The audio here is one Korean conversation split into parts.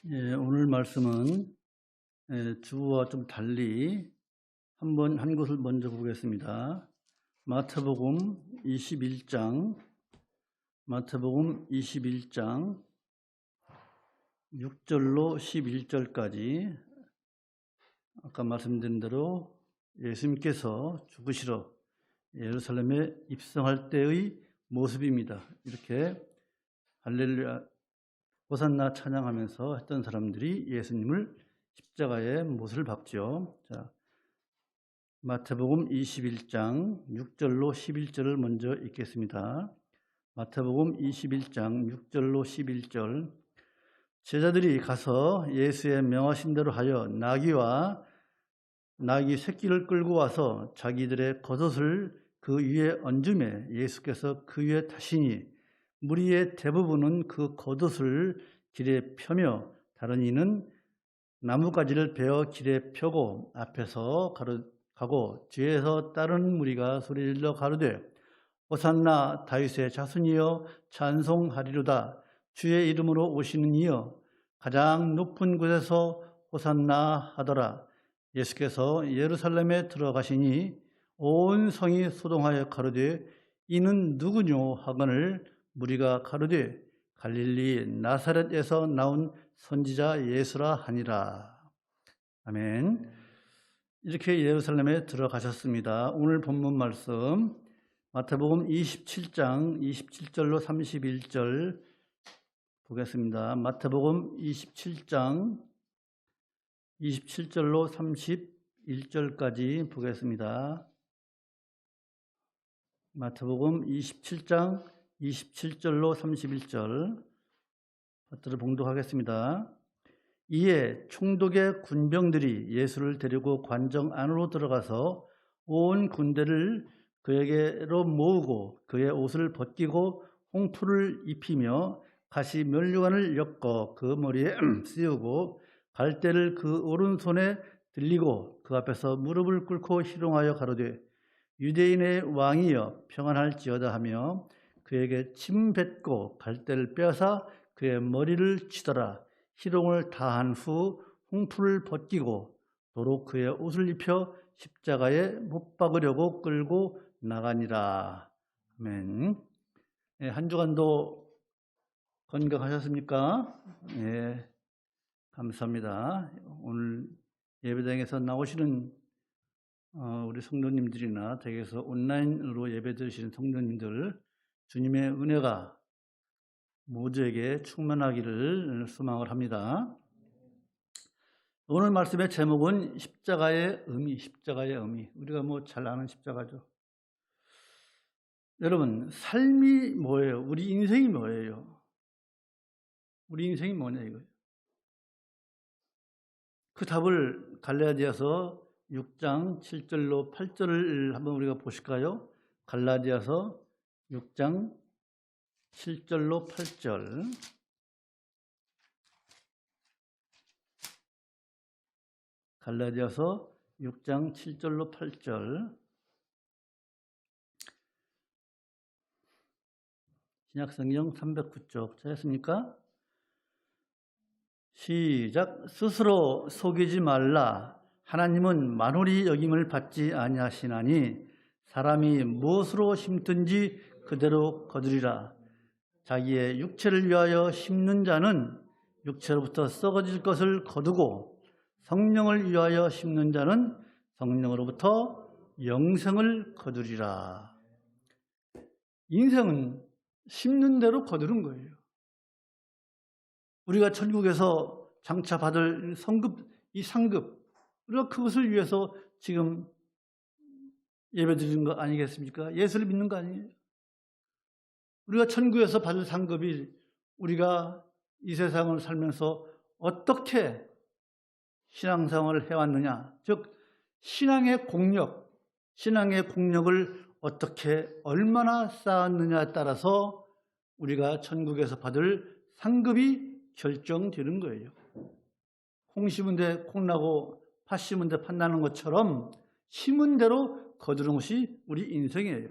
오늘 말씀은 주와 좀 달리 한 곳을 먼저 보겠습니다. 마태복음 21장 6절로 11절까지 아까 말씀드린 대로 예수님께서 죽으시러 예루살렘에 입성할 때의 모습입니다. 이렇게 할렐루야 호산나 찬양하면서 했던 사람들이 예수님을 십자가에 못을 박죠. 자, 마태복음 21장 6절로 11절을 먼저 읽겠습니다. 마태복음 21장 6절로 11절. 제자들이 가서 예수의 명하신 대로 하여 나귀 새끼를 끌고 와서 자기들의 겉옷을 그 위에 얹음에 예수께서 그 위에 타시니 무리의 대부분은 그 겉옷을 길에 펴며 다른 이는 나뭇가지를 베어 길에 펴고 앞에서 가고 뒤에서 다른 무리가 소리질러 가로되 호산나 다윗의 자손이여 찬송하리로다. 주의 이름으로 오시는 이여 가장 높은 곳에서 호산나 하더라. 예수께서 예루살렘에 들어가시니 온 성이 소동하여 가로되 이는 누구뇨 하거늘 무리가 가로되 갈릴리 나사렛에서 나온 선지자 예수라 하니라. 아멘. 이렇게 예루살렘에 들어가셨습니다. 오늘 본문 말씀 마태복음 27장 27절로 31절 보겠습니다. 마태복음 27장 27절로 31절까지 보겠습니다. 마태복음 27장 27절로 31절 받들어 봉독하겠습니다. 이에 총독의 군병들이 예수를 데리고 관정 안으로 들어가서 온 군대를 그에게로 모으고 그의 옷을 벗기고 홍투를 입히며 가시 면류관을 엮어 그 머리에 씌우고 갈대를 그 오른손에 들리고 그 앞에서 무릎을 꿇고 희롱하여 가로되 유대인의 왕이여 평안할지어다 하며 그에게 침 뱉고 갈대를 빼앗아 그의 머리를 치더라. 희롱을 다한 후 홍투를 벗기고 도로 그의 옷을 입혀 십자가에 못 박으려고 끌고 나가니라. 아멘. 한 주간도 건강하셨습니까? 네, 감사합니다. 오늘 예배당에서 나오시는 우리 성도님들이나 댁에서 온라인으로 예배 드리시는 성도님들 주님의 은혜가 모두에게 충만하기를 소망을 합니다. 오늘 말씀의 제목은 십자가의 의미. 우리가 잘 아는 십자가죠. 여러분, 삶이 뭐예요? 우리 인생이 뭐예요? 우리 인생이 뭐냐 이거예요. 그 답을 갈라디아서 6장 7절로 8절을 한번 우리가 보실까요? 갈라디아서 6장 7절로 8절. 갈라디아서 6장 7절로 8절. 신약성경 309쪽 찾았습니까? 시작. 스스로 속이지 말라. 하나님은 만홀히 여김을 받지 아니하시나니 사람이 무엇으로 심든지 그대로 거두리라. 자기의 육체를 위하여 심는 자는 육체로부터 썩어질 것을 거두고 성령을 위하여 심는 자는 성령으로부터 영생을 거두리라. 인생은 심는 대로 거두는 거예요. 우리가 천국에서 장차 받을 이 상급, 우리가 그것을 위해서 지금 예배 드리는 거 아니겠습니까? 예수를 믿는 거 아니에요? 우리가 천국에서 받을 상급이 우리가 이 세상을 살면서 어떻게 신앙생활을 해왔느냐, 즉 신앙의 공력을 어떻게 얼마나 쌓았느냐에 따라서 우리가 천국에서 받을 상급이 결정되는 거예요. 콩 심은 데 콩 나고 팥 심은 데 팥 나는 것처럼 심은 대로 거두는 것이 우리 인생이에요.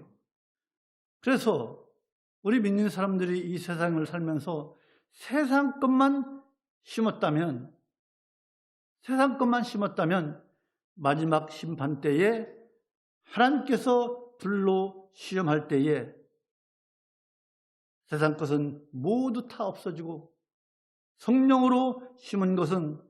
그래서 우리 믿는 사람들이 이 세상을 살면서 세상 것만 심었다면, 세상 것만 심었다면 마지막 심판 때에 하나님께서 불로 시험할 때에 세상 것은 모두 다 없어지고 성령으로 심은 것은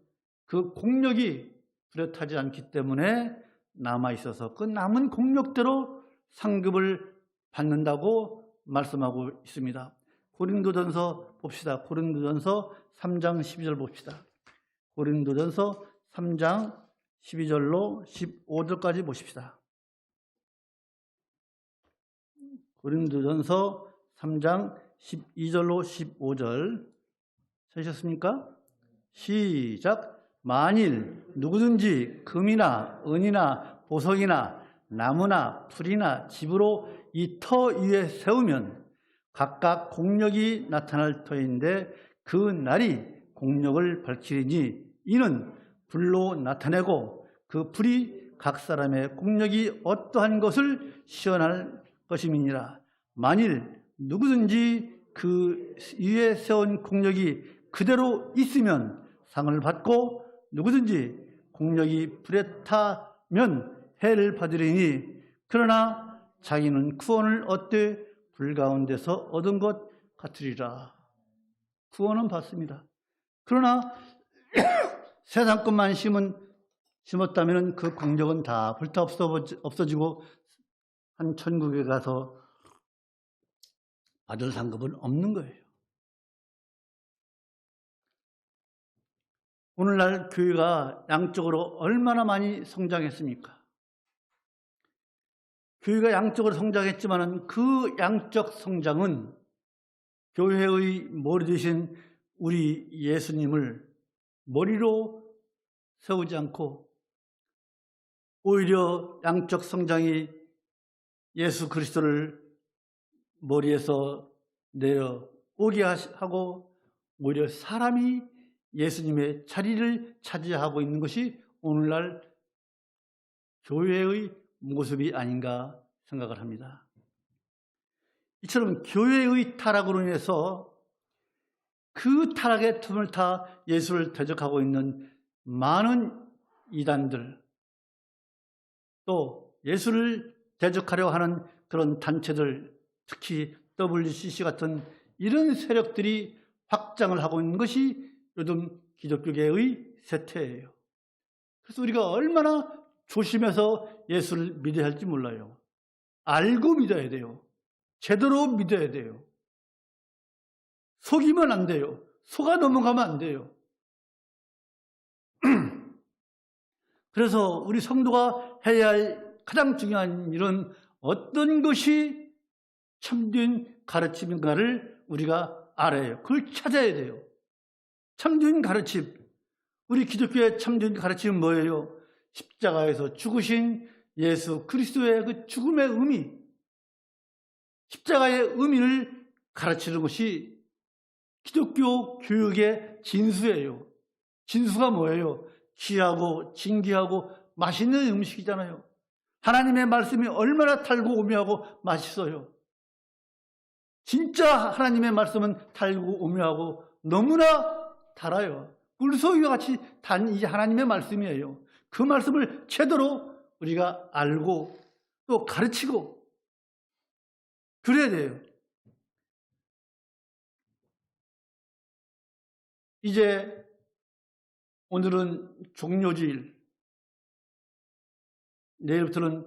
그 공력이 뚜렷하지 않기 때문에 남아있어서 그 남은 공력대로 상급을 받는다고 말씀하고 있습니다. 고린도전서 봅시다. 고린도전서 3장 12절 봅시다. 고린도전서 3장 12절로 15절까지 보십시다. 고린도전서 3장 12절로 15절 찾으셨습니까? 시작. 만일 누구든지 금이나 은이나 보석이나 나무나 풀이나 집으로 이 터 위에 세우면 각각 공력이 나타날 터인데 그 날이 공력을 밝히리니 이는 불로 나타내고 그 불이 각 사람의 공력이 어떠한 것을 시험할 것임이니라. 만일 누구든지 그 위에 세운 공력이 그대로 있으면 상을 받고 누구든지 공력이 불에 타면 해를 받으리니 그러나 자기는 구원을 얻되 불 가운데서 얻은 것 같으리라. 구원은 받습니다. 그러나 세상 것만 심었다면 그 공력은 다 불타 없어지고 한 천국에 가서 받을 상급은 없는 거예요. 오늘날 교회가 양적으로 얼마나 많이 성장했습니까? 교회가 양적으로 성장했지만 그 양적 성장은 교회의 머리 되신 우리 예수님을 머리로 세우지 않고 오히려 양적 성장이 예수 그리스도를 머리에서 내려오게 하고 오히려 사람이 예수님의 자리를 차지하고 있는 것이 오늘날 교회의 모습이 아닌가 생각을 합니다. 이처럼 교회의 타락으로 인해서 그 타락의 틈을 타 예수를 대적하고 있는 많은 이단들, 또 예수를 대적하려 하는 그런 단체들, 특히 WCC 같은 이런 세력들이 확장을 하고 있는 것이 요즘 기독교계의 세태예요. 그래서 우리가 얼마나 조심해서 예수를 믿어야 할지 몰라요. 알고 믿어야 돼요. 제대로 믿어야 돼요. 속이면 안 돼요. 속아 넘어가면 안 돼요. 그래서 우리 성도가 해야 할 가장 중요한 일은 어떤 것이 참된 가르침인가를 우리가 알아야 해요. 그걸 찾아야 돼요. 참된 가르침. 우리 기독교의 참된 가르침은 뭐예요? 십자가에서 죽으신 예수 그리스도의 그 죽음의 의미, 십자가의 의미를 가르치는 것이 기독교 교육의 진수예요. 진수가 뭐예요? 귀하고 진귀하고 맛있는 음식이잖아요. 하나님의 말씀이 얼마나 달고 오묘하고 맛있어요. 진짜 하나님의 말씀은 달고 오묘하고 너무나 달아요. 꿀소리와 같이 단 이 하나님의 말씀이에요. 그 말씀을 제대로 우리가 알고 또 가르치고 그래야 돼요. 이제 오늘은 종료주일, 내일부터는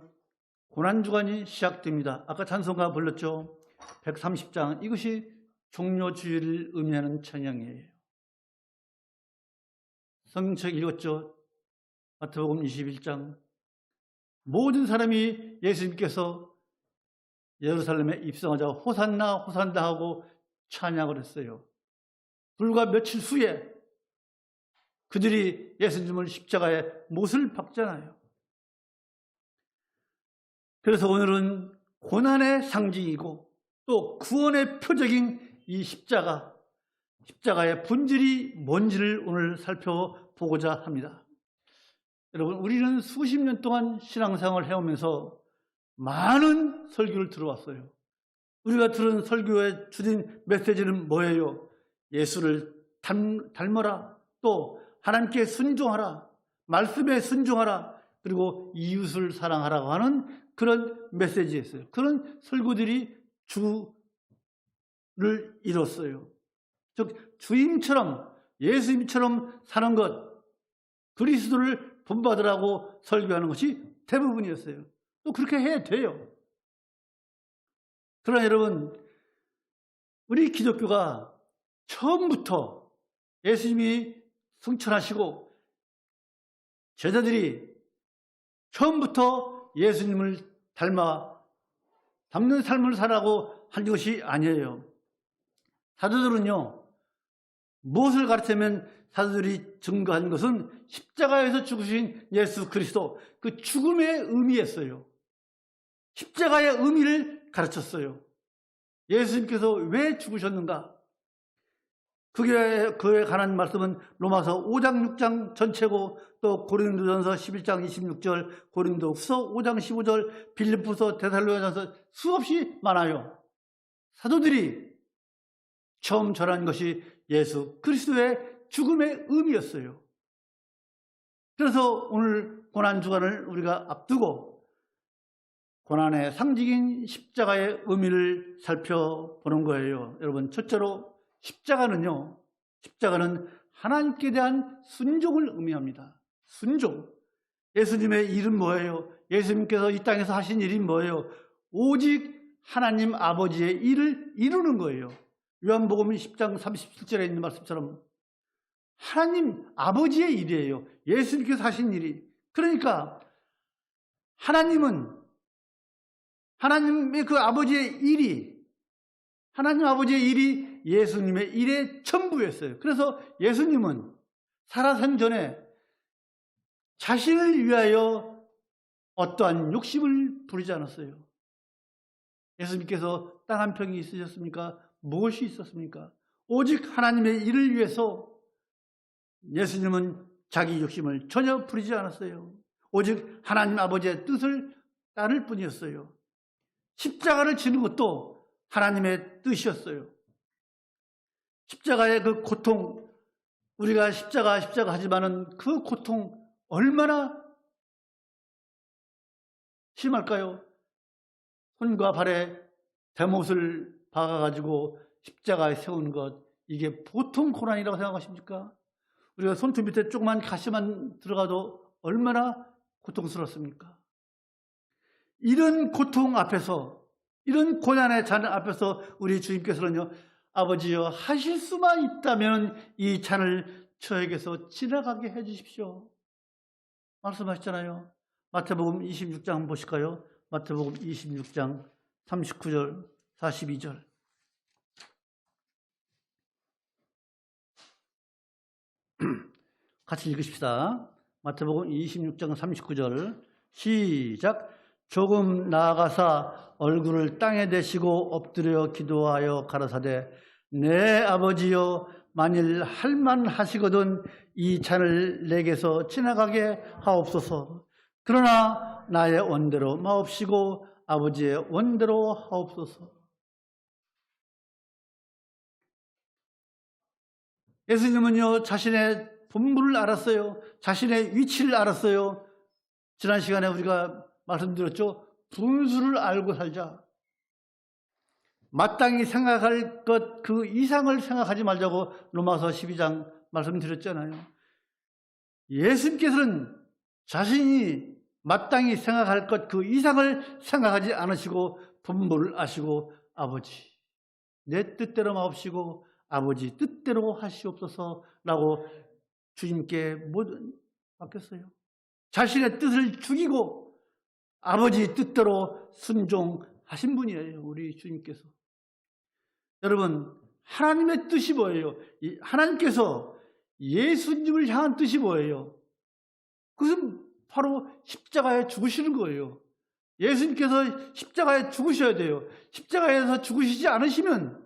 고난주간이 시작됩니다. 아까 찬송가 불렀죠. 130장, 이것이 종료주일을 의미하는 찬양이에요. 성경책 읽었죠? 마태복음 21장. 모든 사람이 예수님께서 예루살렘에 입성하자 호산나 호산나 하고 찬양을 했어요. 불과 며칠 후에 그들이 예수님을 십자가에 못을 박잖아요. 그래서 오늘은 고난의 상징이고 또 구원의 표적인 이 십자가의 본질이 뭔지를 오늘 살펴보고자 합니다. 여러분, 우리는 수십 년 동안 신앙생활을 해오면서 많은 설교를 들어왔어요. 우리가 들은 설교의 주된 메시지는 뭐예요? 예수를 닮아라. 또 하나님께 순종하라, 말씀에 순종하라, 그리고 이웃을 사랑하라고 하는 그런 메시지였어요. 그런 설교들이 주를 이뤘어요. 즉 주임처럼, 예수님처럼 사는 것, 그리스도를 본받으라고 설교하는 것이 대부분이었어요. 또 그렇게 해야 돼요. 그러나 여러분, 우리 기독교가 처음부터 예수님이 승천하시고 제자들이 처음부터 예수님을 닮는 삶을 살라고 한 것이 아니에요. 사도들은요, 무엇을 가르치면 사도들이 증거한 것은 십자가에서 죽으신 예수 그리스도, 그 죽음의 의미였어요. 십자가의 의미를 가르쳤어요. 예수님께서 왜 죽으셨는가? 그에 관한 말씀은 로마서 5장 6장 전체고, 또 고린도전서 11장 26절, 고린도후서 5장 15절, 빌립보서, 데살로니가전서 수없이 많아요. 사도들이 처음 전한 것이 예수 그리스도의 죽음의 의미였어요. 그래서 오늘 고난주간을 우리가 앞두고 고난의 상징인 십자가의 의미를 살펴보는 거예요. 여러분, 첫째로 십자가는 하나님께 대한 순종을 의미합니다. 순종. 예수님의 일은 뭐예요? 예수님께서 이 땅에서 하신 일이 뭐예요? 오직 하나님 아버지의 일을 이루는 거예요. 요한복음 10장 37절에 있는 말씀처럼 하나님 아버지의 일이에요. 예수님께서 하신 일이. 그러니까 하나님의 그 아버지의 일이, 하나님 아버지의 일이 예수님의 일의 전부였어요. 그래서 예수님은 살아선 전에 자신을 위하여 어떠한 욕심을 부리지 않았어요. 예수님께서 땅 한 평이 있으셨습니까? 무엇이 있었습니까? 오직 하나님의 일을 위해서 예수님은 자기 욕심을 전혀 부리지 않았어요. 오직 하나님 아버지의 뜻을 따를 뿐이었어요. 십자가를 지는 것도 하나님의 뜻이었어요. 십자가의 그 고통, 우리가 십자가 하지만은 그 고통 얼마나 심할까요? 손과 발에 대못을 박아가지고 십자가에 세우는 것, 이게 보통 고난이라고 생각하십니까? 우리가 손톱 밑에 조그만 가시만 들어가도 얼마나 고통스럽습니까? 이런 고통 앞에서, 이런 고난의 잔 앞에서 우리 주님께서는요, 아버지여, 하실 수만 있다면 이 잔을 저에게서 지나가게 해주십시오 말씀하셨잖아요. 마태복음 26장 한번 보실까요? 마태복음 26장 39절 42절. 같이 읽으십시다. 마태복음 26장 39절 시작. 조금 나아가사 얼굴을 땅에 대시고 엎드려 기도하여 가라사대 내 아버지여, 만일 할만하시거든 이 잔을 내게서 지나가게 하옵소서. 그러나 나의 원대로 마옵시고 아버지의 원대로 하옵소서. 예수님은요, 자신의 본분을 알았어요. 자신의 위치를 알았어요. 지난 시간에 우리가 말씀드렸죠. 분수를 알고 살자. 마땅히 생각할 것 그 이상을 생각하지 말자고 로마서 12장 말씀드렸잖아요. 예수님께서는 자신이 마땅히 생각할 것 그 이상을 생각하지 않으시고 분부를 아시고 아버지 내 뜻대로 마옵시고 아버지 뜻대로 하시옵소서라고 주님께 모든 맡겼어요. 자신의 뜻을 죽이고 아버지 뜻대로 순종하신 분이에요. 우리 주님께서. 여러분, 하나님의 뜻이 뭐예요? 하나님께서 예수님을 향한 뜻이 뭐예요? 그것은 바로 십자가에 죽으시는 거예요. 예수님께서 십자가에 죽으셔야 돼요. 십자가에서 죽으시지 않으시면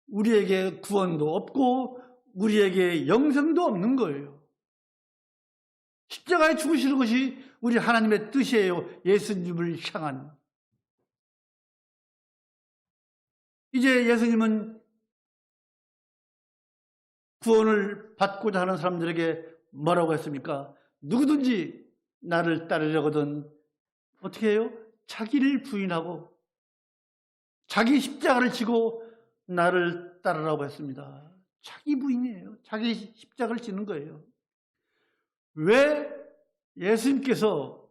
우리에게 구원도 없고 우리에게 영생도 없는 거예요. 십자가에 죽으시는 것이 우리 하나님의 뜻이에요. 예수님을 향한. 이제 예수님은 구원을 받고자 하는 사람들에게 뭐라고 했습니까? 누구든지 나를 따르려거든 어떻게 해요? 자기를 부인하고 자기 십자가를 지고 나를 따르라고 했습니다. 자기 부인이에요. 자기 십자가를 지는 거예요. 왜 예수님께서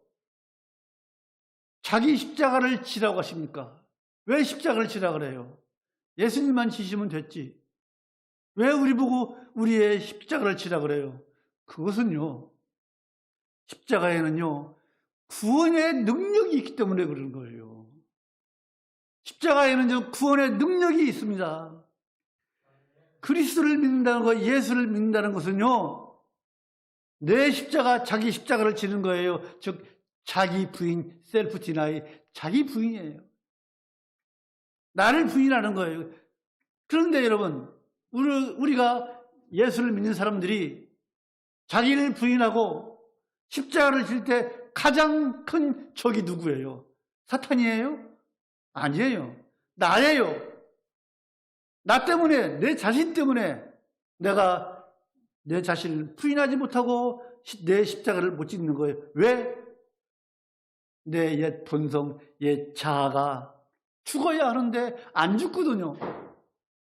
자기 십자가를 지라고 하십니까? 왜 십자가를 지라고 그래요? 예수님만 지시면 됐지. 왜 우리 보고 우리의 십자가를 지라고 그래요? 그것은요, 십자가에는요, 구원의 능력이 있기 때문에 그런 거예요. 십자가에는 구원의 능력이 있습니다. 그리스도를 믿는다는 것, 예수를 믿는다는 것은요, 내 십자가, 자기 십자가를 지는 거예요. 즉, 자기 부인, 셀프 디나이, 자기 부인이에요. 나를 부인하는 거예요. 그런데 여러분, 우리가 예수를 믿는 사람들이 자기를 부인하고 십자가를 질 때 가장 큰 적이 누구예요? 사탄이에요? 아니에요. 나예요. 나 때문에, 내 자신 때문에 내가 내 자신을 부인하지 못하고 내 십자가를 못 짓는 거예요. 왜? 내 옛 본성, 옛 자아가 죽어야 하는데 안 죽거든요.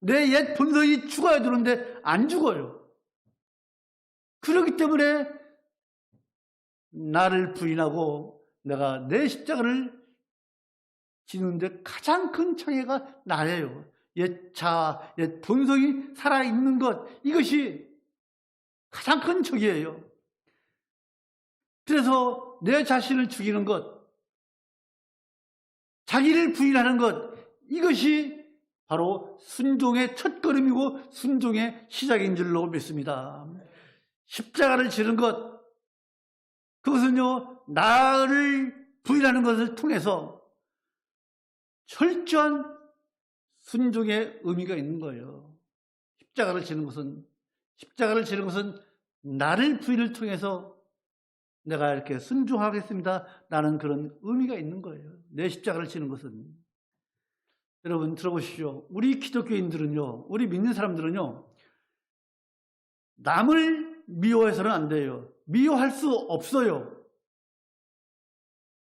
내 옛 본성이 죽어야 되는데 안 죽어요. 그렇기 때문에 나를 부인하고 내가 내 십자가를 지는데 가장 큰 장애가 나예요. 옛 자아, 옛 본성이 살아있는 것, 이것이 가장 큰 적이에요. 그래서 내 자신을 죽이는 것, 자기를 부인하는 것, 이것이 바로 순종의 첫걸음이고 순종의 시작인 줄로 믿습니다. 십자가를 지는 것, 그것은요, 나를 부인하는 것을 통해서 철저한 순종의 의미가 있는 거예요. 십자가를 지는 것은 나를 부인을 통해서 내가 이렇게 순종하겠습니다. 라는 그런 의미가 있는 거예요. 내 십자가를 지는 것은. 여러분 들어보십시오. 우리 기독교인들은요, 우리 믿는 사람들은요, 남을 미워해서는 안 돼요. 미워할 수 없어요.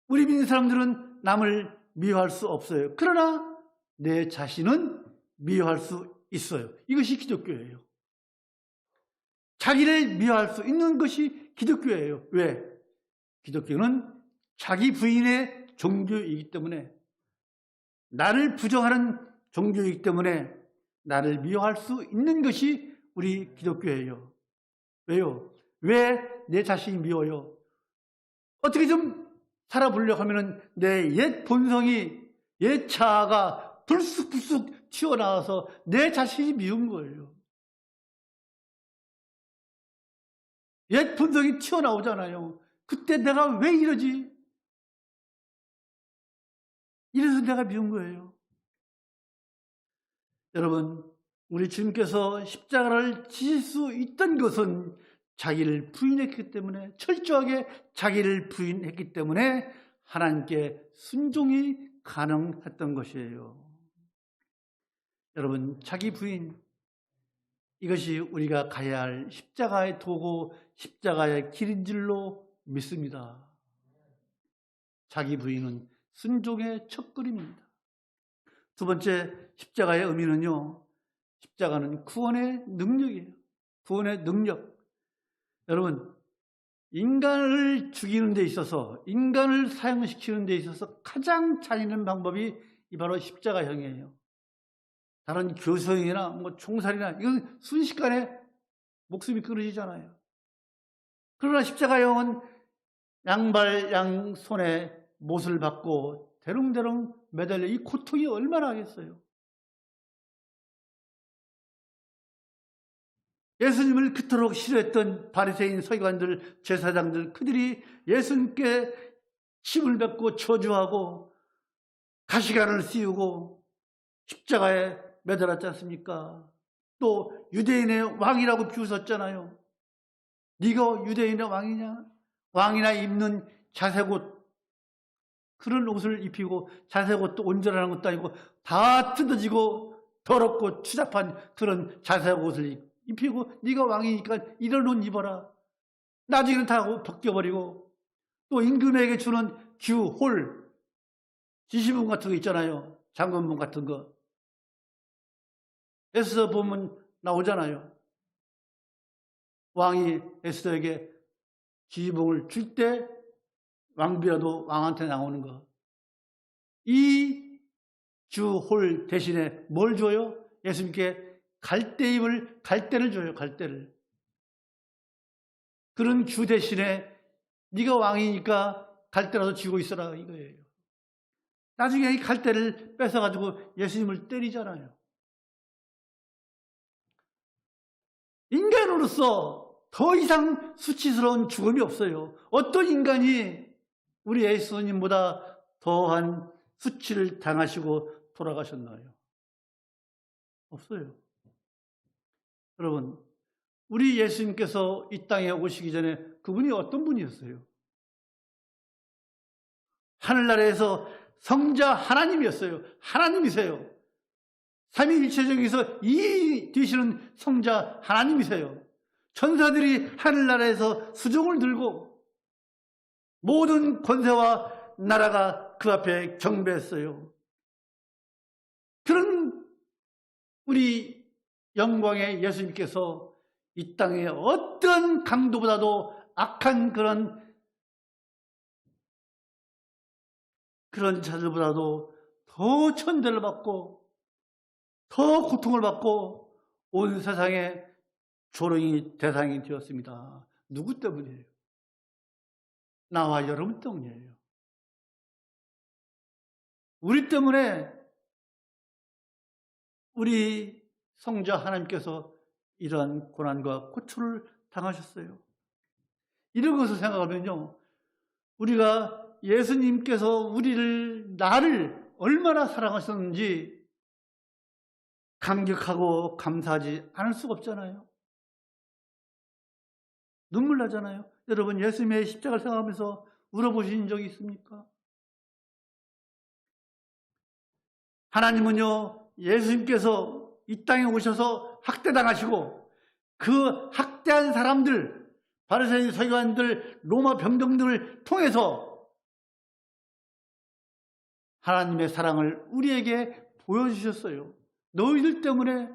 우리 믿는 사람들은 남을 미워할 수 없어요. 그러나 내 자신은 미워할 수 있어요. 이것이 기독교예요. 자기를 미워할 수 있는 것이 기독교예요. 왜? 기독교는 자기 부인의 종교이기 때문에, 나를 부정하는 종교이기 때문에 나를 미워할 수 있는 것이 우리 기독교예요. 왜요? 왜 내 자신이 미워요? 어떻게 좀 살아보려고 하면은 내 옛 본성이, 옛 자아가 불쑥불쑥 튀어나와서 내 자신이 미운 거예요. 옛 본성이 튀어나오잖아요. 그때 내가 왜 이러지? 이래서 내가 미운 거예요. 여러분, 우리 주님께서 십자가를 지실 수 있던 것은 자기를 부인했기 때문에, 철저하게 자기를 부인했기 때문에 하나님께 순종이 가능했던 것이에요. 여러분, 자기 부인, 이것이 우리가 가야 할 십자가의 도구, 십자가의 길인 줄로 믿습니다. 자기 부인은 순종의 첫걸음입니다. 두 번째, 십자가의 의미는요, 십자가는 구원의 능력이에요. 구원의 능력. 여러분, 인간을 죽이는 데 있어서, 인간을 사형시키는 데 있어서 가장 잔인한 방법이 바로 십자가형이에요. 다른 교수형이나 뭐 총살이나 이건 순식간에 목숨이 끊어지잖아요. 그러나 십자가형은 양발 양손에 못을 받고 대롱대롱 매달려, 이 고통이 얼마나 하겠어요. 예수님을 그토록 싫어했던 바리새인, 서기관들, 제사장들, 그들이 예수님께 침을 뱉고 저주하고 가시관을 씌우고 십자가에 매달았지 않습니까? 또 유대인의 왕이라고 비웃었잖아요. 네가 유대인의 왕이냐? 왕이나 입는 자색옷, 그런 옷을 입히고, 자색옷도 온전한 것도 아니고 다 뜯어지고 더럽고 추잡한 그런 자색옷을 입히고 네가 왕이니까 이런 옷 입어라. 나중에는 다 벗겨버리고 또 임금에게 주는 규, 홀, 지시문 같은 거 있잖아요. 장관문 같은 거. 에스더 보면 나오잖아요. 왕이 에스더에게 지시봉을 줄 때 왕비라도 왕한테 나오는 거. 이 주, 홀 대신에 뭘 줘요? 예수님께 갈대를 줘요. 갈대를. 그런 주 대신에 네가 왕이니까 갈대라도 쥐고 있어라 이거예요. 나중에 이 갈대를 뺏어가지고 예수님을 때리잖아요. 인간으로서 더 이상 수치스러운 죽음이 없어요. 어떤 인간이 우리 예수님보다 더한 수치를 당하시고 돌아가셨나요? 없어요. 여러분, 우리 예수님께서 이 땅에 오시기 전에 그분이 어떤 분이었어요? 하늘나라에서 성자 하나님이었어요. 하나님이세요. 삼위일체적에서 이 되시는 성자 하나님이세요. 천사들이 하늘나라에서 수종을 들고 모든 권세와 나라가 그 앞에 경배했어요. 그런 우리 영광의 예수님께서 이 땅에 어떤 강도보다도 악한 그런 자들보다도 더 천대를 받고 더 고통을 받고 온 세상에 조롱이 대상이 되었습니다. 누구 때문이에요? 나와 여러분 때문이에요. 우리 때문에 우리 성자 하나님께서 이러한 고난과 고초를 당하셨어요. 이런 것을 생각하면요, 우리가 예수님께서 나를 얼마나 사랑하셨는지 감격하고 감사하지 않을 수가 없잖아요. 눈물 나잖아요. 여러분, 예수님의 십자가를 생각하면서 울어보신 적이 있습니까? 하나님은요, 예수님께서 이 땅에 오셔서 학대당하시고 그 학대한 사람들, 바리새인, 서기관들, 로마 병정들을 통해서 하나님의 사랑을 우리에게 보여주셨어요. 너희들 때문에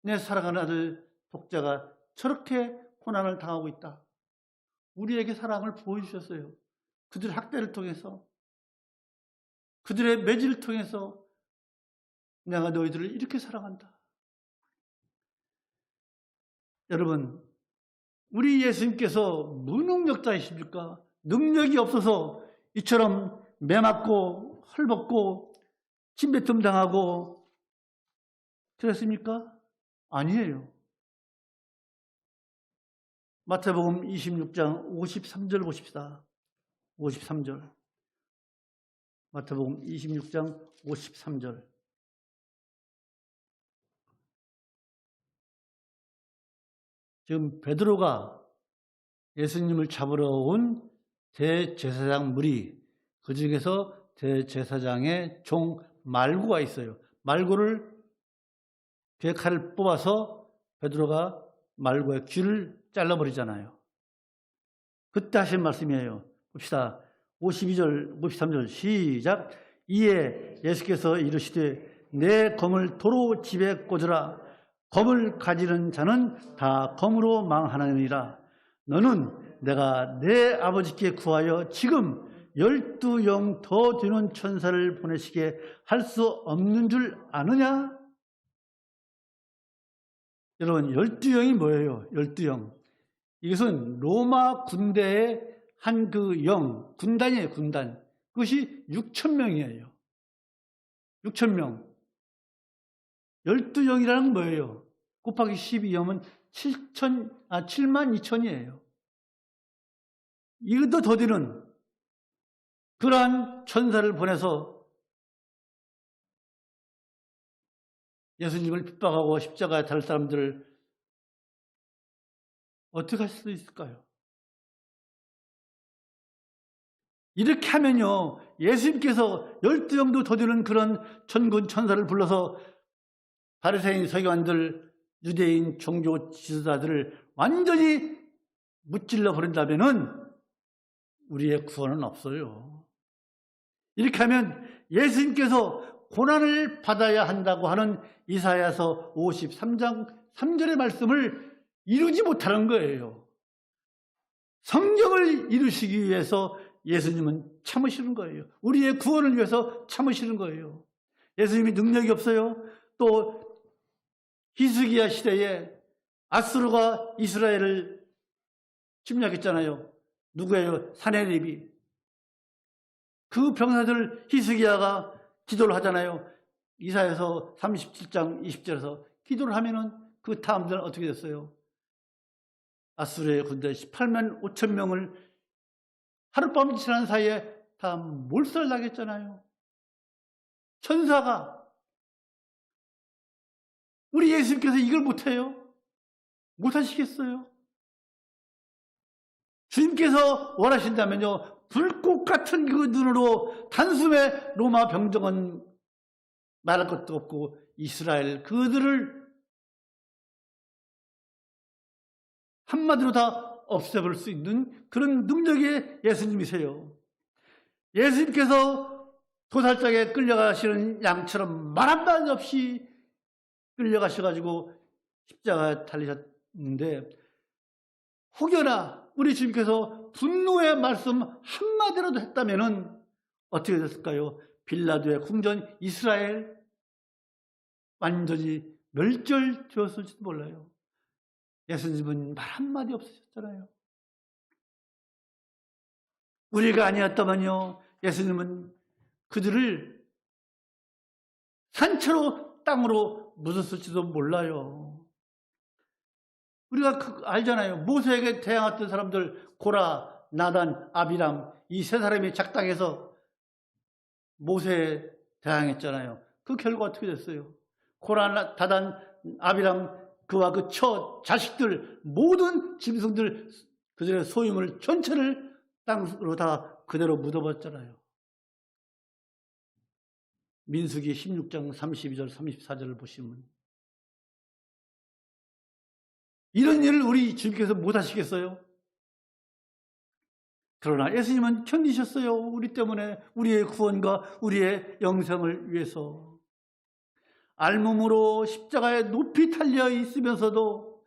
내 사랑하는 아들 독자가 저렇게 고난을 당하고 있다. 우리에게 사랑을 보여주셨어요. 그들의 학대를 통해서, 그들의 매질을 통해서 내가 너희들을 이렇게 사랑한다. 여러분, 우리 예수님께서 무능력자이십니까? 능력이 없어서 이처럼 매맞고 헐벗고 침뱉음 당하고 그랬습니까? 아니에요. 마태복음 26장 53절 보십시다. 53절. 마태복음 26장 53절. 지금 베드로가 예수님을 잡으러 온 대제사장 무리, 그 중에서 대제사장의 종 말고가 있어요. 말고를 칼을 뽑아서 베드로가 말고의 귀를 잘라버리잖아요. 그때 하신 말씀이에요. 봅시다. 52절, 53절 시작. 이에 예수께서 이르시되 내 검을 도로 집에 꽂으라. 검을 가지는 자는 다 검으로 망하느니라. 너는 내가 내 아버지께 구하여 지금 12영 더 되는 천사를 보내시게 할 수 없는 줄 아느냐? 여러분, 12영이 뭐예요? 12영. 이것은 로마 군대의 한 그 영, 군단이에요, 군단. 그것이 6,000명이에요. 6,000명. 12영이라는 건 뭐예요? 곱하기 12영은 72,000이에요. 이것도 더디는 그러한 천사를 보내서 예수님을 핍박하고 십자가에 달릴 사람들을 어떻게 할 수 있을까요? 이렇게 하면요, 예수님께서 12영도 더디는 그런 천군 천사를 불러서 바리새인 서기관들 유대인 종교 지도자들을 완전히 무찔러 버린다면은 우리의 구원은 없어요. 이렇게 하면 예수님께서 고난을 받아야 한다고 하는 이사야서 53장 3절의 말씀을 이루지 못하는 거예요. 성경을 이루시기 위해서 예수님은 참으시는 거예요. 우리의 구원을 위해서 참으시는 거예요. 예수님이 능력이 없어요. 또 히스기야 시대에 아수르가 이스라엘을 침략했잖아요. 누구예요? 사네립이. 그 병사들 히스기야가 기도를 하잖아요. 이사야서 37장 20절에서 기도를 하면은 그 다음들은 어떻게 됐어요? 아수르의 군대 18만 5천 명을 하룻밤 지난 사이에 다 몰살당했잖아요. 천사가. 우리 예수님께서 이걸 못해요? 못하시겠어요? 주님께서 원하신다면요, 불꽃 같은 그 눈으로 단숨에 로마 병정은 말할 것도 없고 이스라엘 그들을 한마디로 다 없애버릴 수 있는 그런 능력의 예수님이세요. 예수님께서 도살장에 끌려가시는 양처럼 말 한마디 없이 끌려가셔가지고 십자가에 달리셨는데, 혹여나 우리 주님께서 분노의 말씀 한마디라도 했다면은 어떻게 됐을까요? 빌라도의 궁전 이스라엘 완전히 멸절되었을지도 몰라요. 예수님은 말 한마디 없으셨잖아요. 우리가 아니었다면요, 예수님은 그들을 산채로 땅으로 묻었을지도 몰라요. 우리가 알잖아요. 모세에게 대항했던 사람들, 고라, 나단, 아비람, 이 세 사람이 작당해서 모세에 대항했잖아요. 그 결과 어떻게 됐어요? 고라, 다단, 아비람, 그와 그 자식들, 모든 짐승들, 그들의 소유물 전체를 땅으로 다 그대로 묻어버렸잖아요. 민수기 16장 32절 34절을 보시면 이런 일을 우리 주님께서 못하시겠어요? 그러나 예수님은 견디셨어요. 우리 때문에, 우리의 구원과 우리의 영생을 위해서. 알몸으로 십자가에 높이 달려 있으면서도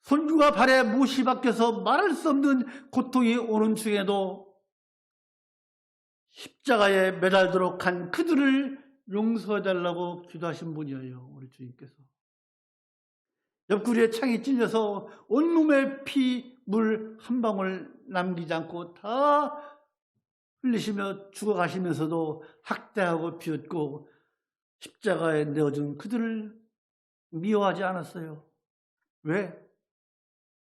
손과 발에 못이 박혀서 말할 수 없는 고통이 오는 중에도 십자가에 매달도록 한 그들을 용서해달라고 기도하신 분이에요. 우리 주님께서. 옆구리에 창이 찔려서 온몸에 피, 물 한 방울 남기지 않고 다 흘리시며 죽어가시면서도 학대하고 비웃고 십자가에 내어준 그들을 미워하지 않았어요. 왜?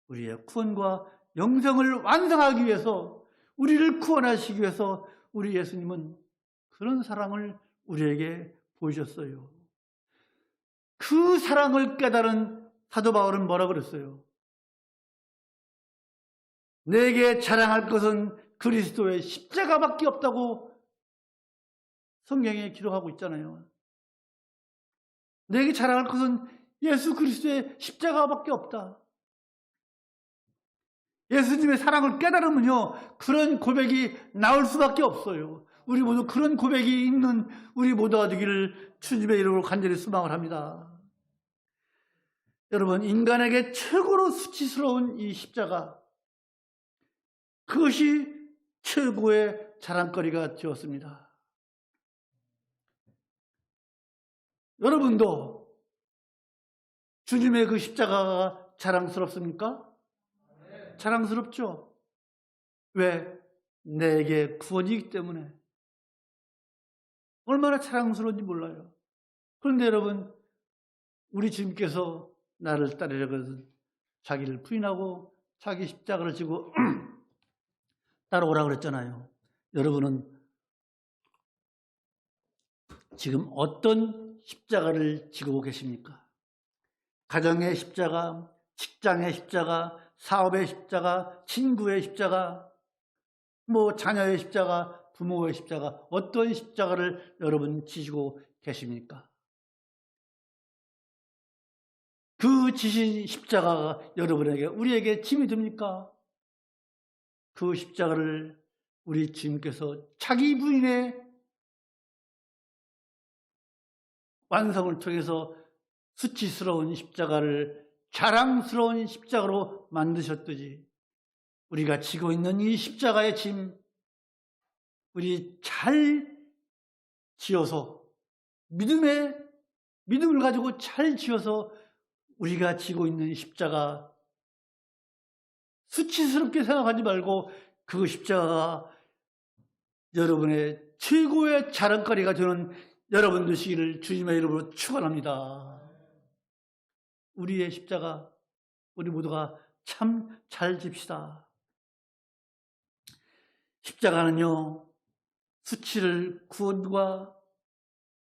우리의 구원과 영생을 완성하기 위해서, 우리를 구원하시기 위해서 우리 예수님은 그런 사랑을 우리에게 보이셨어요. 그 사랑을 깨달은 사도 바울은 뭐라 그랬어요? 내게 자랑할 것은 그리스도의 십자가밖에 없다고 성경에 기록하고 있잖아요. 내게 자랑할 것은 예수 그리스도의 십자가밖에 없다. 예수님의 사랑을 깨달으면요, 그런 고백이 나올 수밖에 없어요. 우리 모두 그런 고백이 있는 우리 모두가 되기를 주님의 이름으로 간절히 소망을 합니다. 여러분, 인간에게 최고로 수치스러운 이 십자가, 그것이 최고의 자랑거리가 되었습니다. 여러분도 주님의 그 십자가가 자랑스럽습니까? 네. 자랑스럽죠? 왜? 내게 구원이기 때문에. 얼마나 자랑스러운지 몰라요. 그런데 여러분, 우리 주님께서 나를 따르려고 자기를 부인하고 자기 십자가를 지고 따라오라고 그랬잖아요. 여러분은 지금 어떤 십자가를 지고 계십니까? 가정의 십자가, 직장의 십자가, 사업의 십자가, 친구의 십자가, 자녀의 십자가, 부모의 십자가, 어떤 십자가를 여러분 지시고 계십니까? 그 지신 십자가가 여러분에게, 우리에게 짐이 됩니까? 그 십자가를 우리 주님께서 자기 부인의 완성을 통해서 수치스러운 십자가를 자랑스러운 십자가로 만드셨듯이 우리가 지고 있는 이 십자가의 짐, 우리 잘 지어서 믿음을 가지고 잘 지어서 우리가 지고 있는 십자가 수치스럽게 생각하지 말고 그 십자가가 여러분의 최고의 자랑거리가 되는 여러분 되시기를 주님의 이름으로 축원합니다. 우리의 십자가, 우리 모두가 참 잘 집시다. 십자가는요, 수치를 구원과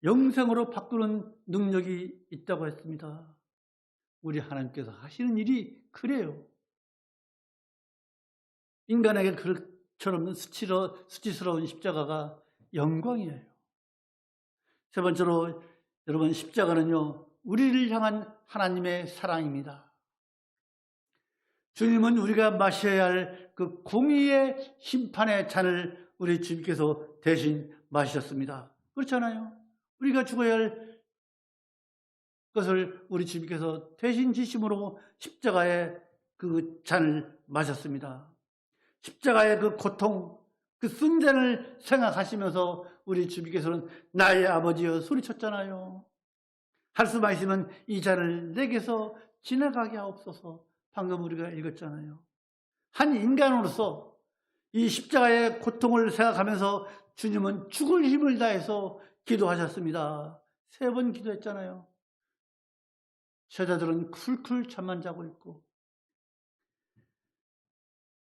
영생으로 바꾸는 능력이 있다고 했습니다. 우리 하나님께서 하시는 일이 그래요. 인간에게 그처럼 수치스러운 십자가가 영광이에요. 세 번째로 여러분, 십자가는요, 우리를 향한 하나님의 사랑입니다. 주님은 우리가 마셔야 할 그 공의의 심판의 잔을 우리 주님께서 대신 마셨습니다. 그렇잖아요. 우리가 죽어야 할 것을 우리 주님께서 대신 지심으로 십자가의 그 잔을 마셨습니다. 십자가의 그 고통, 그 순전을 생각하시면서 우리 주님께서는 나의 아버지여 소리쳤잖아요. 할 수만 있으면 이 잔을 내게서 지나가게 하옵소서. 방금 우리가 읽었잖아요. 한 인간으로서 이 십자가의 고통을 생각하면서 주님은 죽을 힘을 다해서 기도하셨습니다. 3번 기도했잖아요. 제자들은 쿨쿨 잠만 자고 있고,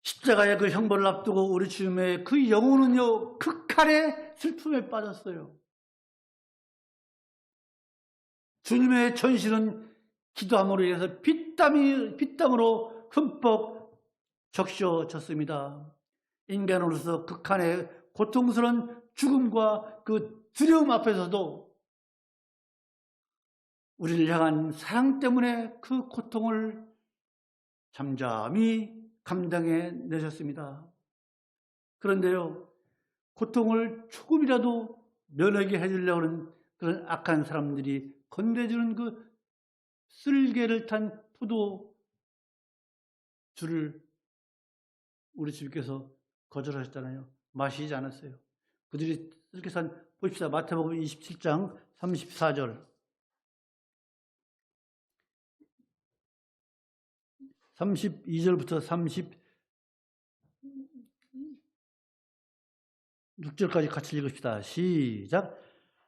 십자가의 그 형벌을 앞두고 우리 주님의 그 영혼은요, 극한의 슬픔에 빠졌어요. 주님의 전신은 기도함으로 인해서 핏땀으로 흠뻑 적셔졌습니다. 인간으로서 극한의 고통스러운 죽음과 그 두려움 앞에서도 우리를 향한 사랑 때문에 그 고통을 잠잠히 감당해 내셨습니다. 그런데요, 고통을 조금이라도 면하게 해주려고 하는 그런 악한 사람들이 건네주는 그 쓸개를 탄 포도주를 우리 주님께서 거절하셨잖아요. 마시지 않았어요. 그들이 쓸개 산, 보십시다. 마태복음 27장 34절. 32절부터 36절까지 같이 읽읍시다. 시작.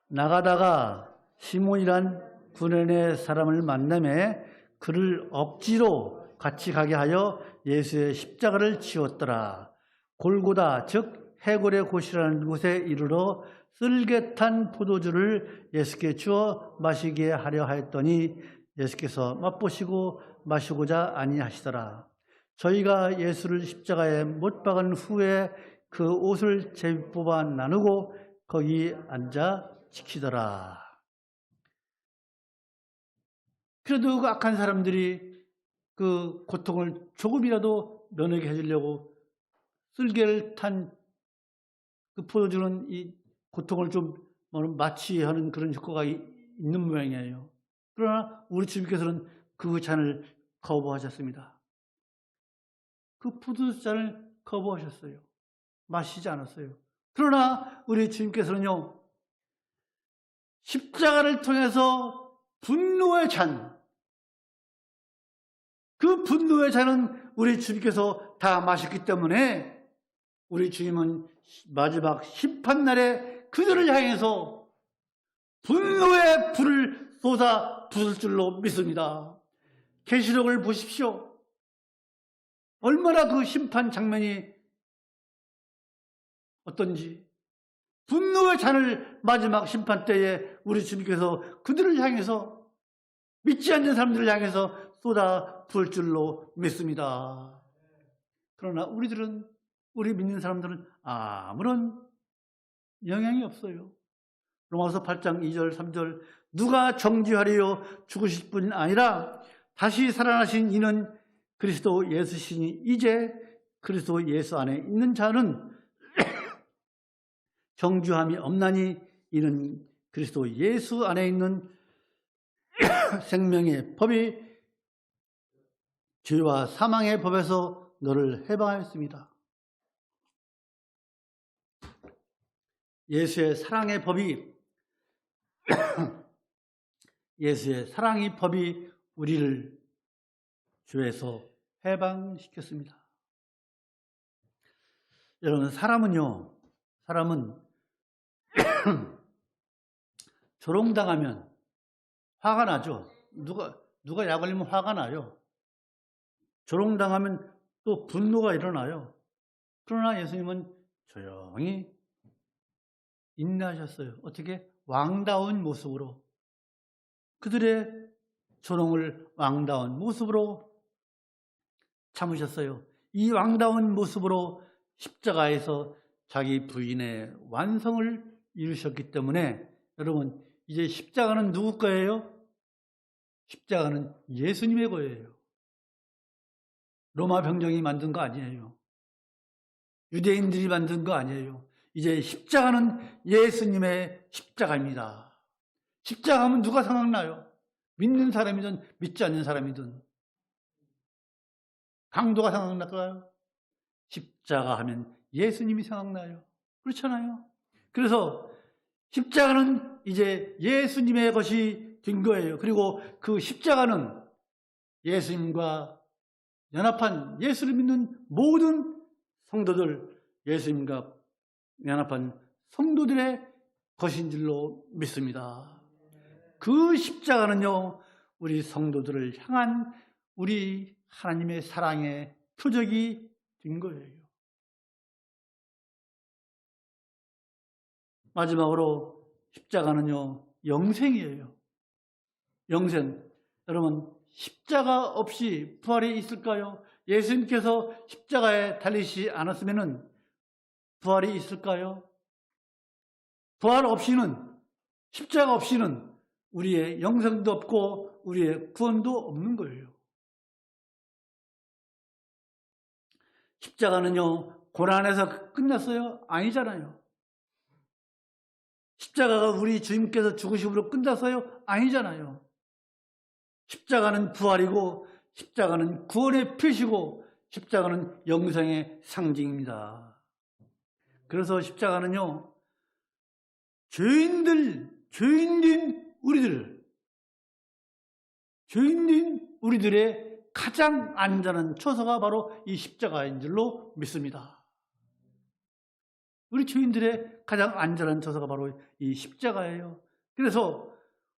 나가다가 시몬이란 구레네 사람을 만나매 그를 억지로 같이 가게 하여 예수의 십자가를 지었더라. 골고다 즉 해골의 곳이라는 곳에 이르러 쓸개 탄 포도주를 예수께 주어 마시게 하려 하였더니 예수께서 맛보시고 마시고자 아니하시더라. 저희가 예수를 십자가에 못 박은 후에 그 옷을 제비 뽑아 나누고 거기 앉아 지키더라. 그래도 그 악한 사람들이 그 고통을 조금이라도 면하게 해주려고 쓸개를 탄 그 포도주는 이 고통을 좀 마취하는 그런 효과가 있는 모양이에요. 그러나 우리 주님께서는 그 잔을 거부하셨습니다. 그 포도주잔을 거부하셨어요. 마시지 않았어요. 그러나 우리 주님께서는요, 십자가를 통해서 분노의 잔, 그 분노의 잔은 우리 주님께서 다 마셨기 때문에 우리 주님은 마지막 심판날에 그들을 향해서 분노의 불을 쏟아 부을 줄로 믿습니다. 계시록을 보십시오. 얼마나 그 심판 장면이 어떤지. 분노의 잔을 마지막 심판 때에 우리 주님께서 그들을 향해서, 믿지 않는 사람들을 향해서 쏟아 부을 줄로 믿습니다. 그러나 우리 믿는 사람들은 아무런 영향이 없어요. 로마서 8장 2절 3절 누가 정죄하리요? 죽으실 뿐 아니라 다시 살아나신 이는 그리스도 예수시니 이제 그리스도 예수 안에 있는 자는 정죄함이 없나니 이는 그리스도 예수 안에 있는 생명의 법이 죄와 사망의 법에서 너를 해방하였습니다. 예수의 사랑의 법이 예수의 사랑의 법이 우리를 죄에서 해방시켰습니다. 여러분, 사람은 조롱당하면 화가 나죠. 누가 약 올리면 화가 나요. 조롱당하면 또 분노가 일어나요. 그러나 예수님은 조용히 인내하셨어요. 어떻게? 왕다운 모습으로. 그들의 조롱을 왕다운 모습으로 참으셨어요. 이 왕다운 모습으로 십자가에서 자기 부인의 완성을 이루셨기 때문에 여러분, 이제 십자가는 누구 거예요? 십자가는 예수님의 거예요. 로마 병정이 만든 거 아니에요. 유대인들이 만든 거 아니에요. 이제 십자가는 예수님의 십자가입니다. 십자가 하면 누가 생각나요? 믿는 사람이든 믿지 않는 사람이든. 강도가 생각날까요? 십자가 하면 예수님이 생각나요. 그렇잖아요. 그래서 십자가는 이제 예수님의 것이 된 거예요. 그리고 그 십자가는 예수님과 연합한, 예수를 믿는 모든 성도들, 예수님과 연합한 성도들의 것인 줄로 믿습니다. 그 십자가는요, 우리 성도들을 향한 우리 하나님의 사랑의 표적이 된 거예요. 마지막으로 십자가는요, 영생이에요. 영생. 여러분, 십자가 없이 부활이 있을까요? 예수님께서 십자가에 달리시지 않았으면 부활이 있을까요? 부활 없이는, 십자가 없이는 우리의 영생도 없고 우리의 구원도 없는 거예요. 십자가는요, 고난에서 끝났어요? 아니잖아요. 십자가가 우리 주님께서 죽으심으로 끝났어요? 아니잖아요. 십자가는 부활이고 십자가는 구원의 표시고 십자가는 영생의 상징입니다. 그래서 십자가는요, 죄인된 우리들의 가장 안전한 처소가 바로 이 십자가인 줄로 믿습니다. 우리 죄인들의 가장 안전한 처소가 바로 이 십자가예요. 그래서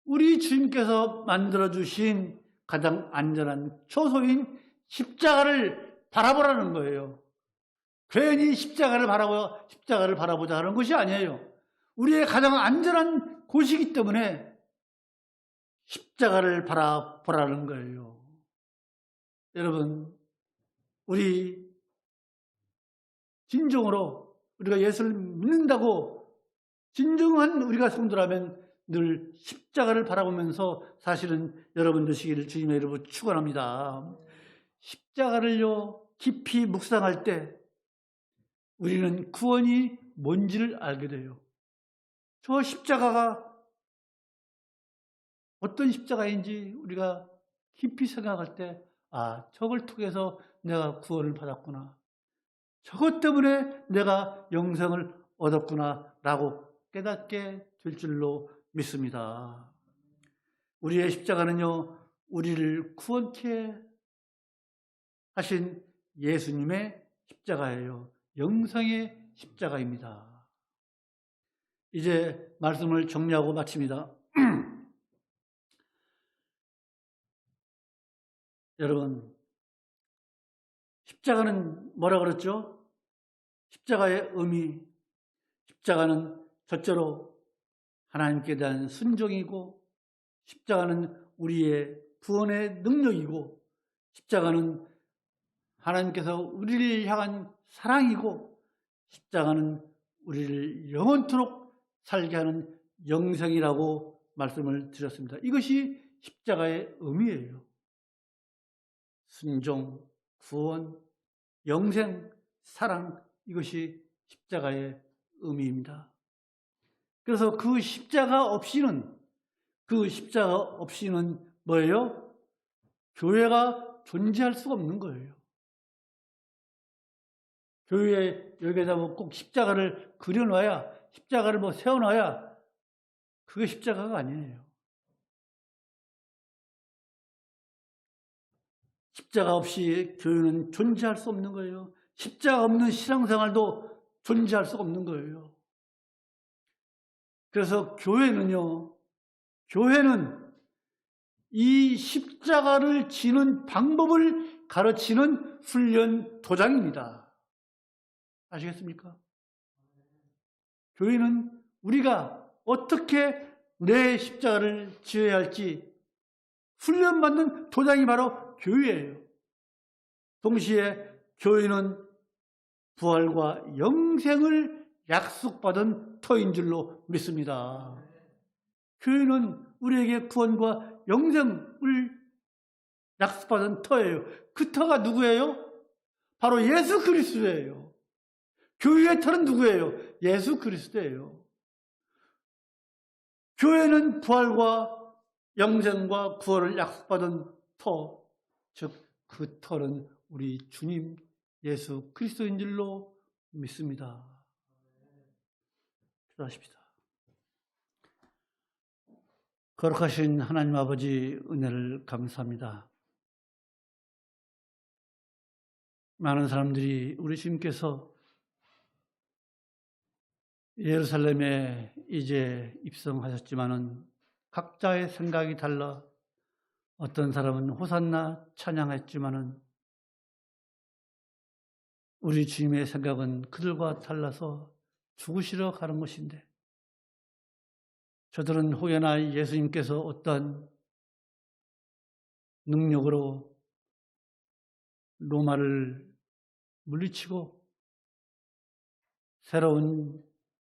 우리 주님께서 만들어주신 가장 안전한 처소인 십자가를 바라보라는 거예요. 괜히 십자가를 바라보자 하는 것이 아니에요. 우리의 가장 안전한 곳이기 때문에 십자가를 바라보라는 거예요. 여러분, 우리 진정으로 우리가 예수를 믿는다고 진정한 우리가 성도라면 늘 십자가를 바라보면서 사실은 여러분 되시기를 주님의 이름으로 축원합니다. 십자가를요 깊이 묵상할 때 우리는 구원이 뭔지를 알게 돼요. 저 십자가가 어떤 십자가인지 우리가 깊이 생각할 때, 아, 저걸 통해서 내가 구원을 받았구나. 저것 때문에 내가 영생을 얻었구나 라고 깨닫게 될 줄로 믿습니다. 우리의 십자가는요, 우리를 구원케 하신 예수님의 십자가예요. 영생의 십자가입니다. 이제 말씀을 정리하고 마칩니다. 여러분, 십자가는 뭐라 그랬죠? 십자가의 의미, 십자가는 첫째로 하나님께 대한 순종이고, 십자가는 우리의 구원의 능력이고, 십자가는 하나님께서 우리를 향한 사랑이고, 십자가는 우리를 영원토록 살게 하는 영생이라고 말씀을 드렸습니다. 이것이 십자가의 의미예요. 순종, 구원, 영생, 사랑, 이것이 십자가의 의미입니다. 그래서 그 십자가 없이는 뭐예요? 교회가 존재할 수가 없는 거예요. 교회에 여기에다 꼭 십자가를 그려놔야, 십자가를 세워놔야 그게 십자가가 아니에요. 십자가 없이 교회는 존재할 수 없는 거예요. 십자가 없는 신앙생활도 존재할 수가 없는 거예요. 그래서 교회는 이 십자가를 지는 방법을 가르치는 훈련 도장입니다. 아시겠습니까? 교회는 우리가 어떻게 내 십자가를 지어야 할지 훈련받는 도장이 바로 교회예요. 동시에 교회는 부활과 영생을 약속받은 터인 줄로 믿습니다. 교회는 우리에게 구원과 영생을 약속받은 터예요. 그 터가 누구예요? 바로 예수 그리스도예요. 교회의 터는 누구예요? 예수 그리스도예요. 교회는 부활과 영생과 구원을 약속받은 터, 즉 그 터는 우리 주님 예수 그리스도인 줄로 믿습니다. 기도하십시다. 거룩하신 하나님 아버지, 은혜를 감사합니다. 많은 사람들이 우리 주님께서 예루살렘에 이제 입성하셨지만은 각자의 생각이 달라 어떤 사람은 호산나 찬양했지만은 우리 주님의 생각은 그들과 달라서 죽으시러 가는 것인데, 저들은 혹여나 예수님께서 어떤 능력으로 로마를 물리치고 새로운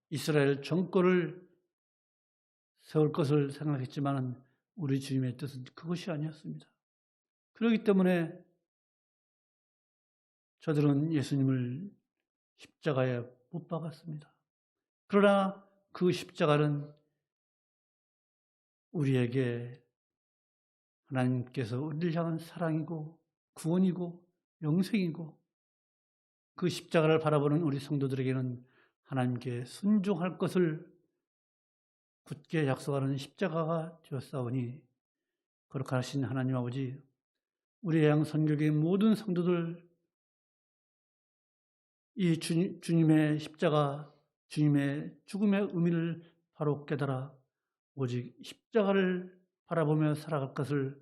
이스라엘 정권을 세울 것을 생각했지만 우리 주님의 뜻은 그것이 아니었습니다. 그렇기 때문에 저들은 예수님을 십자가에 못 박았습니다. 그러나 그 십자가는 우리에게 하나님께서 우리를 향한 사랑이고 구원이고 영생이고, 그 십자가를 바라보는 우리 성도들에게는 하나님께 순종할 것을 굳게 약속하는 십자가가 되었사오니, 거룩하신 하나님 아버지, 우리 해양 선교의 모든 성도들 이 주님의 십자가, 주님의 죽음의 의미를 바로 깨달아 오직 십자가를 바라보며 살아갈 것을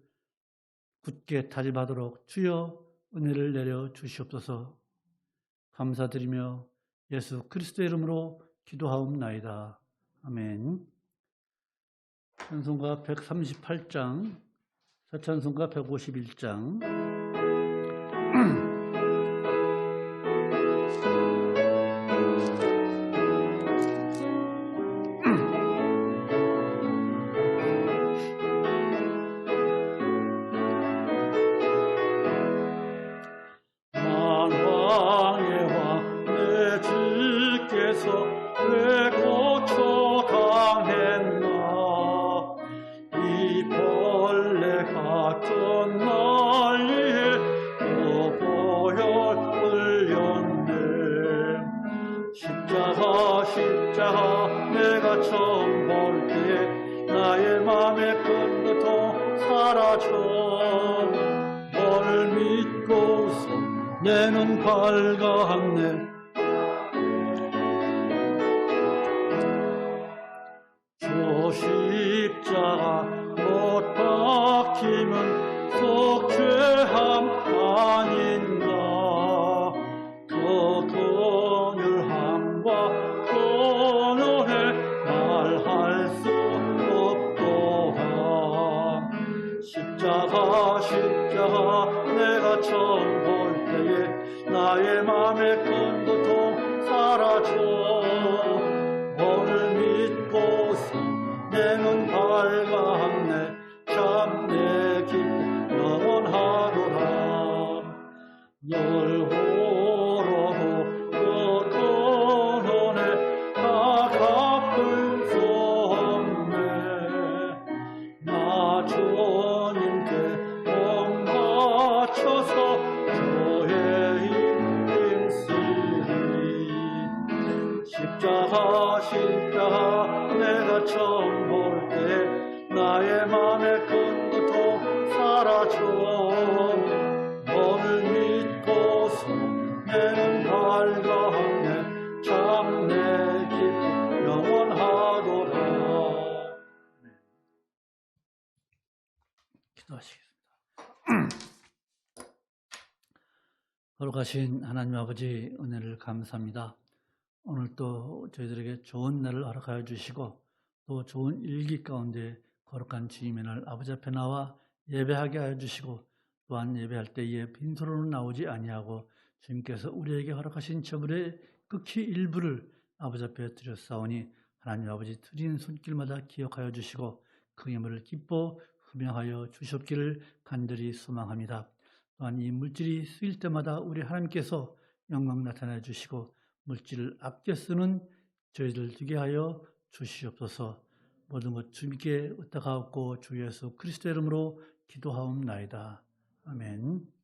굳게 다짐하도록 주여 은혜를 내려 주시옵소서. 감사드리며 예수 그리스도의 이름으로 기도하옵나이다. 아멘. 찬송가 138장, 서찬송가 151장. 십자가 내가 처음 볼 때에 나의 맘에 큰 고통 사라져. 너를 믿고서 내 눈 밝았네. 저 십자가 못 박히면 속 죄함 아닌가. 그 긍휼함과 선언에 말할 수 없도다. 십자가 내가 처음 볼 때에 나의 맘에 큰 고통 사라져. 너를 믿고서 내 눈 밝았네. 참 내 기쁨 영원하도다. 처음 볼 때 나의 맘의 근부터 사라져. 너를 믿고서 내는 밝았네. 참 내 기쁨 영원하도다. 기도하시겠습니다. 거룩하신 하나님 아버지, 은혜를 감사합니다. 오늘 또 저희들에게 좋은 날을 허락하여 주시고 또 좋은 일기 가운데 거룩한 주님의 날 아버지 앞에 나와 예배하게 하여 주시고, 또한 예배할 때에 빈손으로 나오지 아니하고 주님께서 우리에게 허락하신 저물의 극히 일부를 아버지 앞에 드렸사오니 하나님 아버지 드린 손길마다 기억하여 주시고 그 예물을 기뻐 흠양하여 주시옵기를 간절히 소망합니다. 또한 이 물질이 쓰일 때마다 우리 하나님께서 영광 나타내 주시고 물질을 아껴 쓰는 저희들 되게 하여 주시옵소서. 모든 것 주님께 의탁하옵고 주 예수 그리스도 이름으로 기도하옵나이다. 아멘.